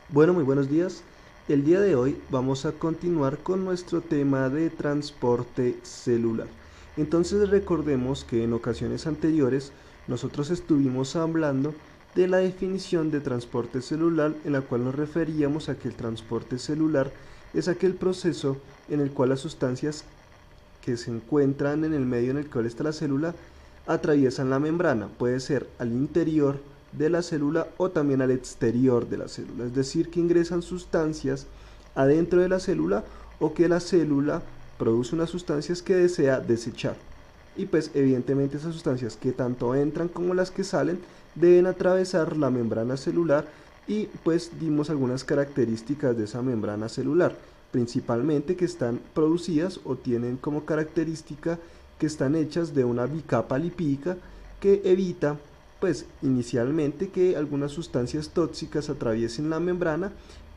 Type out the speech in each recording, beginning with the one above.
Bueno, muy buenos días. El día de hoy vamos a continuar con nuestro tema de transporte celular. Entonces recordemos que en ocasiones anteriores nosotros estuvimos hablando de la definición de transporte celular, en la cual nos referíamos a que el transporte celular es aquel proceso en el cual las sustancias que se encuentran en el medio en el cual está la célula atraviesan la membrana. Puede ser al interior de la célula o también al exterior de la célula. Es decir, que ingresan sustancias adentro de la célula o que la célula produce unas sustancias que desea desechar. Y pues evidentemente esas sustancias que tanto entran como las que salen deben atravesar la membrana celular y pues dimos algunas características de esa membrana celular, principalmente que están producidas o tienen como característica que están hechas de una bicapa lipídica que evita pues inicialmente que algunas sustancias tóxicas atraviesen la membrana,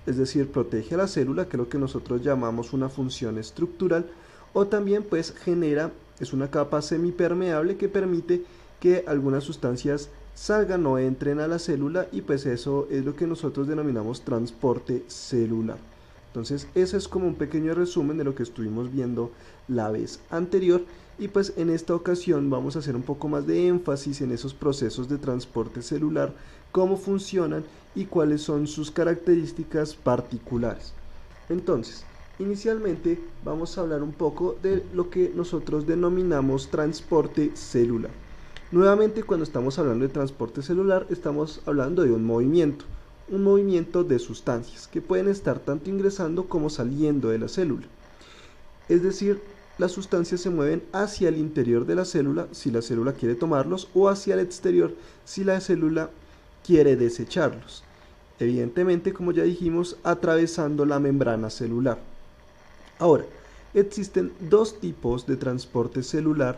es decir, protege a la célula, que es lo que nosotros llamamos una función estructural, o también pues genera, es una capa semipermeable que permite que algunas sustancias salgan o entren a la célula y pues eso es lo que nosotros denominamos transporte celular. Entonces ese es como un pequeño resumen de lo que estuvimos viendo la vez anterior y pues en esta ocasión vamos a hacer un poco más de énfasis en esos procesos de transporte celular, cómo funcionan y cuáles son sus características particulares. Entonces, inicialmente vamos a hablar un poco de lo que nosotros denominamos transporte celular. Nuevamente, cuando estamos hablando de transporte celular, estamos hablando de un movimiento de sustancias que pueden estar tanto ingresando como saliendo de la célula. Es decir, las sustancias se mueven hacia el interior de la célula si la célula quiere tomarlos o hacia el exterior si la célula quiere desecharlos. Evidentemente, como ya dijimos, atravesando la membrana celular. Ahora, existen dos tipos de transporte celular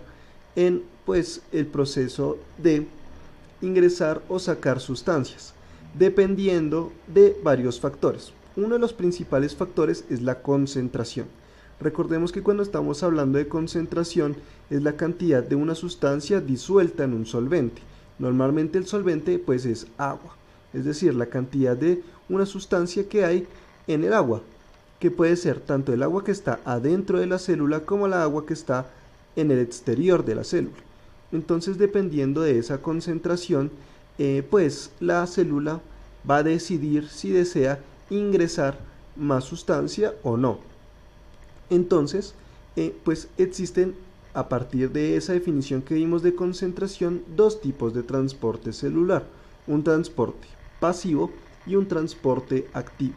en pues el proceso de ingresar o sacar sustancias, dependiendo de varios factores. Uno de los principales factores es la concentración. Recordemos que cuando estamos hablando de concentración es la cantidad de una sustancia disuelta en un solvente. Normalmente el solvente pues es agua, es decir, la cantidad de una sustancia que hay en el agua, que puede ser tanto el agua que está adentro de la célula como la agua que está en el exterior de la célula. Entonces, dependiendo de esa concentración, pues la célula va a decidir si desea ingresar más sustancia o no. Entonces, pues existen, a partir de esa definición que vimos de concentración, dos tipos de transporte celular: un transporte pasivo y un transporte activo.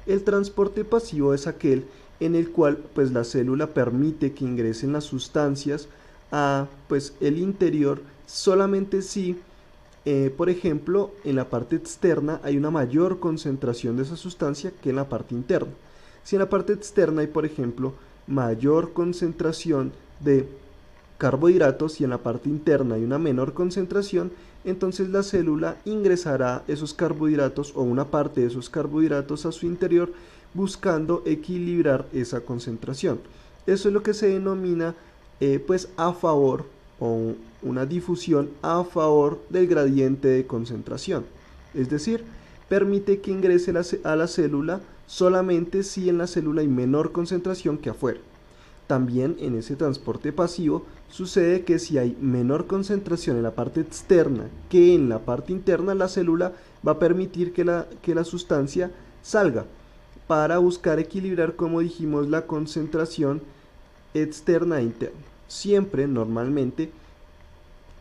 El transporte pasivo es aquel en el cual pues la célula permite que ingresen las sustancias a pues el interior solamente si por ejemplo en la parte externa hay una mayor concentración de esa sustancia que en la parte interna. Si en la parte externa hay por ejemplo mayor concentración de carbohidratos y en la parte interna hay una menor concentración, entonces la célula ingresará esos carbohidratos o una parte de esos carbohidratos a su interior buscando equilibrar esa concentración. Eso es lo que se denomina pues a favor o una difusión a favor del gradiente de concentración. Es decir, permite que ingrese a la célula solamente si en la célula hay menor concentración que afuera. También en ese transporte pasivo sucede que si hay menor concentración en la parte externa que en la parte interna, la célula va a permitir que la sustancia salga para buscar equilibrar, como dijimos, la concentración externa e interna. Siempre, normalmente,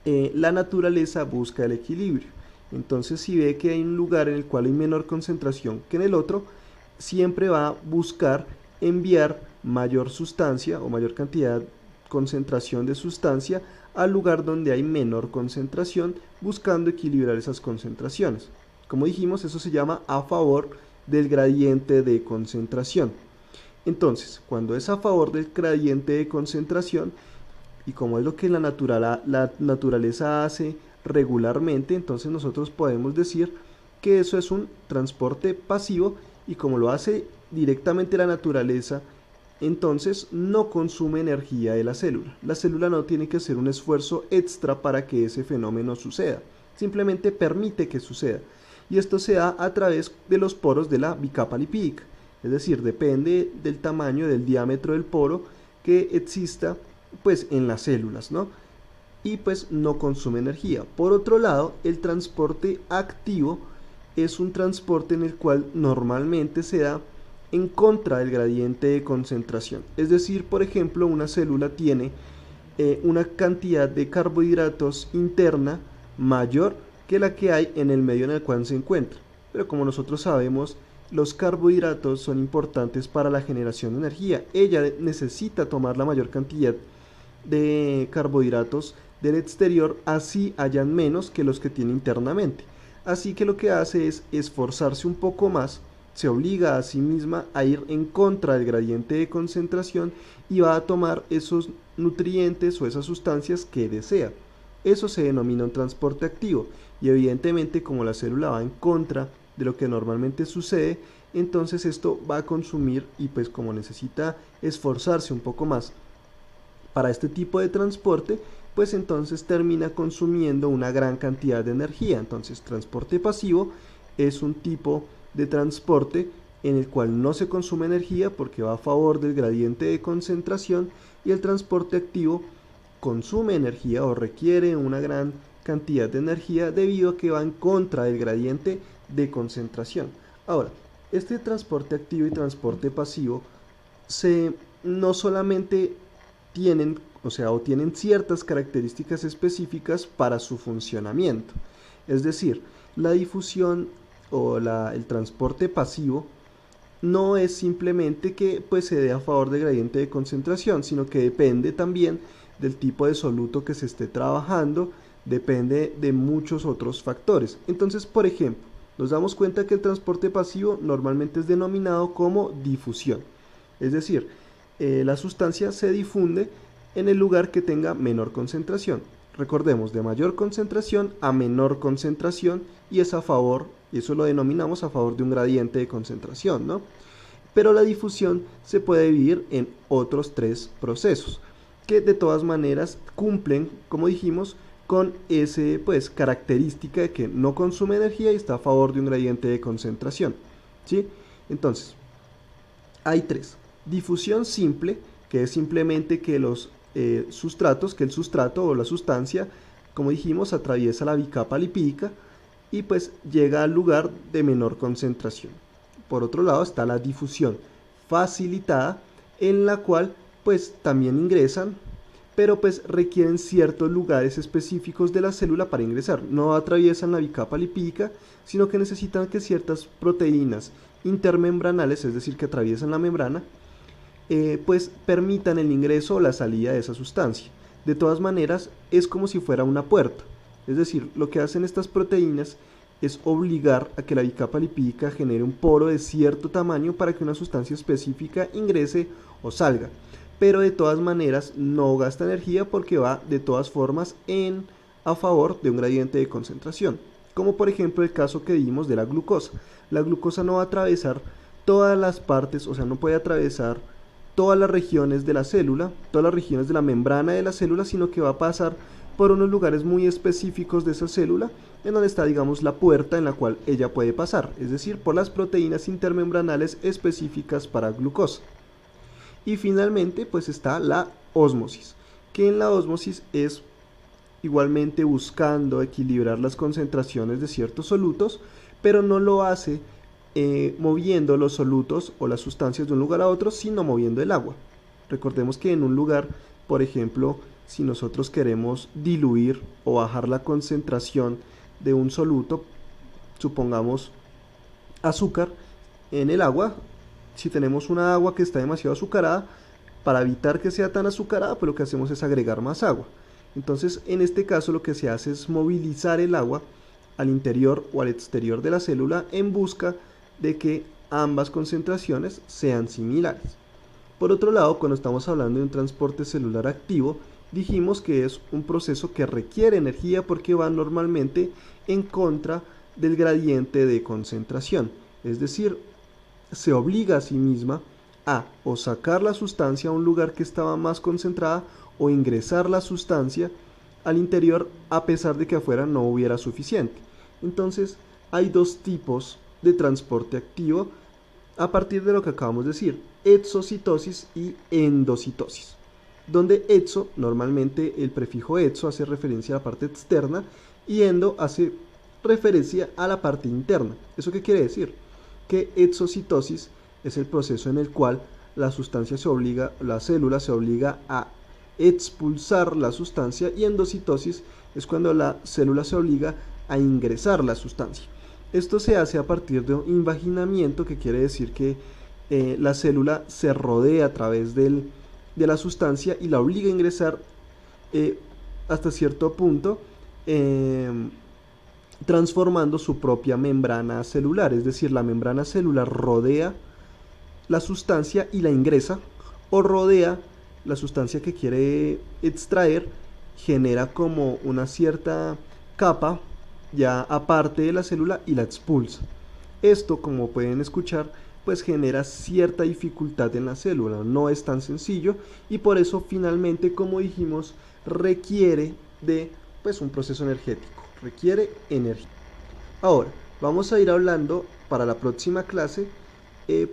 la naturaleza busca el equilibrio. Entonces, si ve que hay un lugar en el cual hay menor concentración que en el otro, siempre va a buscar enviar mayor sustancia o mayor cantidad, concentración de sustancia al lugar donde hay menor concentración, buscando equilibrar esas concentraciones. Como dijimos, eso se llama a favor del gradiente de concentración. Entonces, cuando es a favor del gradiente de concentración, y como es lo que la naturaleza hace regularmente, entonces nosotros podemos decir que eso es un transporte pasivo y como lo hace directamente la naturaleza, entonces no consume energía de la célula. La célula no tiene que hacer un esfuerzo extra para que ese fenómeno suceda, simplemente permite que suceda. y esto se da a través de los poros de la bicapa lipídica. Es decir, depende del tamaño, del diámetro del poro que exista pues en las células, ¿no? Y pues no consume energía. Por otro lado, el transporte activo es un transporte en el cual normalmente se da en contra del gradiente de concentración. Es decir, por ejemplo, una célula tiene una cantidad de carbohidratos interna mayor que la que hay en el medio en el cual se encuentra. Pero como nosotros sabemos, los carbohidratos son importantes para la generación de energía. Ella necesita tomar la mayor cantidad de carbohidratos del exterior, así hayan menos que los que tiene internamente. Así que lo que hace es esforzarse un poco más, se obliga a sí misma a ir en contra del gradiente de concentración y va a tomar esos nutrientes o esas sustancias que desea. Eso se denomina un transporte activo y evidentemente como la célula va en contra de lo que normalmente sucede, entonces esto va a consumir y pues como necesita esforzarse un poco más para este tipo de transporte, pues entonces termina consumiendo una gran cantidad de energía. Entonces, transporte pasivo es un tipo de transporte en el cual no se consume energía porque va a favor del gradiente de concentración, y el transporte activo consume energía o requiere una gran cantidad de energía debido a que va en contra del gradiente de concentración. Ahora, este transporte activo y transporte pasivo no solamente tienen, o tienen ciertas características específicas para su funcionamiento. Es decir, la difusión o el transporte pasivo no es simplemente que pues, se dé a favor del gradiente de concentración, sino que depende también del tipo de soluto que se esté trabajando, depende de muchos otros factores. Entonces, por ejemplo, nos damos cuenta que el transporte pasivo normalmente es denominado como difusión. Es decir, la sustancia se difunde en el lugar que tenga menor concentración. Recordemos, de mayor concentración a menor concentración, y es a favor, y eso lo denominamos a favor de un gradiente de concentración, ¿no? Pero la difusión se puede dividir en otros tres procesos, que de todas maneras cumplen, como dijimos, con ese pues característica de que no consume energía y está a favor de un gradiente de concentración, ¿sí? Entonces, hay tres. Difusión simple, que es simplemente que los sustratos, que el sustrato o la sustancia, como dijimos, atraviesa la bicapa lipídica y pues llega al lugar de menor concentración. Por otro lado está la difusión facilitada, en la cual pues también ingresan, pero pues requieren ciertos lugares específicos de la célula para ingresar. No atraviesan la bicapa lipídica, sino que necesitan que ciertas proteínas intermembranales, es decir, que atraviesan la membrana, pues permitan el ingreso o la salida de esa sustancia. De todas maneras, es como si fuera una puerta. Es decir, lo que hacen estas proteínas es obligar a que la bicapa lipídica genere un poro de cierto tamaño para que una sustancia específica ingrese o salga. Pero de todas maneras no gasta energía porque va de todas formas a favor de un gradiente de concentración. Como por ejemplo el caso que vimos de la glucosa. La glucosa no va a atravesar todas las partes, o sea, no puede atravesar todas las regiones de la célula, todas las regiones de la membrana de la célula, sino que va a pasar por unos lugares muy específicos de esa célula, en donde está, digamos, la puerta en la cual ella puede pasar, es decir, por las proteínas intermembranales específicas para glucosa. Y finalmente, pues está la ósmosis, que en la ósmosis es igualmente buscando equilibrar las concentraciones de ciertos solutos, pero no lo hace moviendo los solutos o las sustancias de un lugar a otro, sino moviendo el agua. Recordemos que en un lugar, por ejemplo, si nosotros queremos diluir o bajar la concentración de un soluto, supongamos azúcar en el agua, si tenemos una agua que está demasiado azucarada, para evitar que sea tan azucarada, pues lo que hacemos es agregar más agua. Entonces, en este caso lo que se hace es movilizar el agua al interior o al exterior de la célula en busca de que ambas concentraciones sean similares. Por otro lado, cuando estamos hablando de un transporte celular activo, dijimos que es un proceso que requiere energía porque va normalmente en contra del gradiente de concentración. Es decir, se obliga a sí misma a o sacar la sustancia a un lugar que estaba más concentrada o ingresar la sustancia al interior a pesar de que afuera no hubiera suficiente. Entonces, hay dos tipos de transporte activo a partir de lo que acabamos de decir: exocitosis y endocitosis. Donde exo, normalmente el prefijo exo hace referencia a la parte externa y endo hace referencia a la parte interna. ¿Eso qué quiere decir? Que exocitosis es el proceso en el cual la célula se obliga a expulsar la sustancia, y endocitosis es cuando la célula se obliga a ingresar la sustancia. Esto se hace a partir de un invaginamiento, que quiere decir que la célula se rodea a través de la sustancia y la obliga a ingresar hasta cierto punto, transformando su propia membrana celular. Es decir, la membrana celular rodea la sustancia y la ingresa, o rodea la sustancia que quiere extraer, genera como una cierta capa ya aparte de la célula y la expulsa. Esto, como pueden escuchar, pues genera cierta dificultad en la célula, no es tan sencillo, y por eso finalmente, como dijimos, requiere de pues un proceso energético, requiere energía. Ahora, vamos a ir hablando para la próxima clase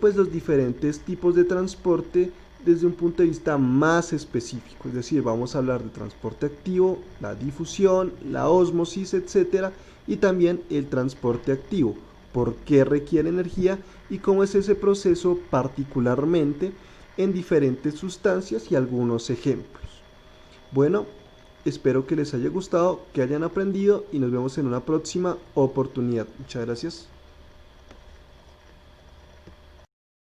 pues los diferentes tipos de transporte desde un punto de vista más específico. Es decir, vamos a hablar de transporte activo, la difusión, la ósmosis, etcétera, y también el transporte activo, por qué requiere energía y cómo es ese proceso particularmente en diferentes sustancias y algunos ejemplos. Bueno, espero que les haya gustado, que hayan aprendido, y nos vemos en una próxima oportunidad. Muchas gracias.